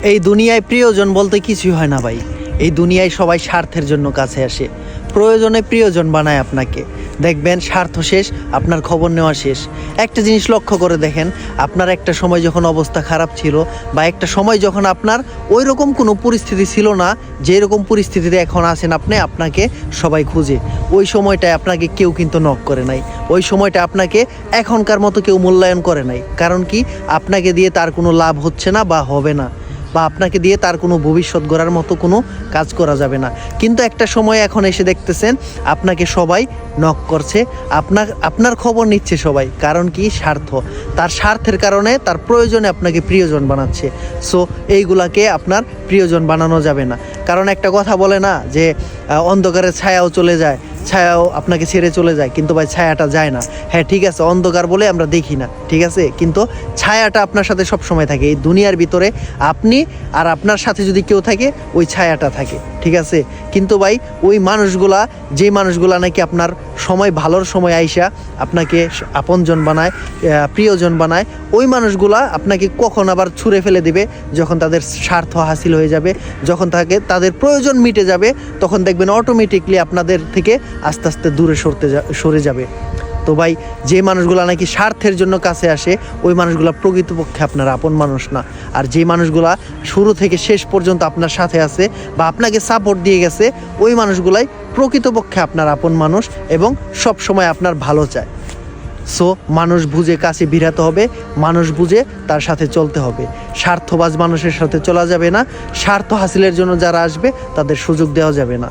এই দুনিয়ায় প্রিয়জন বলতে কিছুই হয় না ভাই। এই দুনিয়ায় সবাই স্বার্থের জন্য কাছে আসে, প্রয়োজনে প্রিয়জন বানায় আপনাকে। দেখবেন স্বার্থ শেষ, আপনার খবর নেওয়া শেষ। একটা জিনিস লক্ষ্য করে দেখেন, আপনার একটা সময় যখন অবস্থা খারাপ ছিল, বা একটা সময় যখন আপনার ওই রকম কোনো পরিস্থিতি ছিল না, যেরকম পরিস্থিতিতে এখন আছেন আপনি, আপনাকে সবাই খুঁজে। ওই সময়টায় আপনাকে কেউ কিন্তু নক করে নাই, ওই সময়টা আপনাকে এখনকার মতো কেউ মূল্যায়ন করে নাই। কারণ কি, আপনাকে দিয়ে তার কোনো লাভ হচ্ছে না বা হবে না, বা আপনাকে দিয়ে তার কোনো ভবিষ্যৎ গড়ার মতো কোনো কাজ করা যাবে না। কিন্তু একটা সময় এখন এসে দেখতেছেন আপনাকে সবাই নক করছে, আপনার খবর নিচ্ছে সবাই। কারণ কি, স্বার্থ। তার স্বার্থের কারণে, তার প্রয়োজনে আপনাকে প্রিয়জন বানাচ্ছে। সো এইগুলাকে আপনার প্রিয়জন বানানো যাবে না। কারণ একটা কথা বলে না যে অন্ধকারে ছায়াও চলে যায়, ছায়াও আপনাকে ছেড়ে চলে যায়, কিন্তু ভাই ছায়াটা যায় না। হ্যাঁ ঠিক আছে, অন্ধকার বলে আমরা দেখি না, ঠিক আছে, কিন্তু ছায়াটা আপনার সাথে সব সময় থাকে। এই দুনিয়ার ভিতরে আপনি আর আপনার সাথে যদি কেউ থাকে, ওই ছায়াটা থাকে, ঠিক আছে। কিন্তু ভাই ওই মানুষগুলা, যে মানুষগুলা নাকি আপনার সময়, ভালোর সময় আইসা আপনাকে আপনজন বানায়, প্রিয়জন বানায়, ওই মানুষগুলা আপনাকে কখন আবার ছুঁড়ে ফেলে দিবে, যখন তাদের স্বার্থ হাসিল হয়ে যাবে, যখন তাদের প্রয়োজন মিটে যাবে, তখন দেখবেন অটোমেটিকলি আপনাদের থেকে আস্তে আস্তে দূরে সরে যাবে। তো ভাই, যে মানুষগুলো নাকি স্বার্থের জন্য কাছে আসে, ওই মানুষগুলো প্রকৃতপক্ষে আপনার আপন মানুষ না। আর যে মানুষগুলা শুরু থেকে শেষ পর্যন্ত আপনার সাথে আছে বা আপনাকে সাপোর্ট দিয়ে গেছে, ওই মানুষগুলাই প্রকৃতপক্ষে আপনার আপন মানুষ এবং সব সময় আপনার ভালো চায়। সো মানুষ বুঝে কাছে ভিড়াতে হবে, মানুষ বুঝে তার সাথে চলতে হবে। স্বার্থবাজ মানুষের সাথে চলা যাবে না, স্বার্থ হাসিলের জন্য যারা আসবে তাদের সুযোগ দেওয়া যাবে না।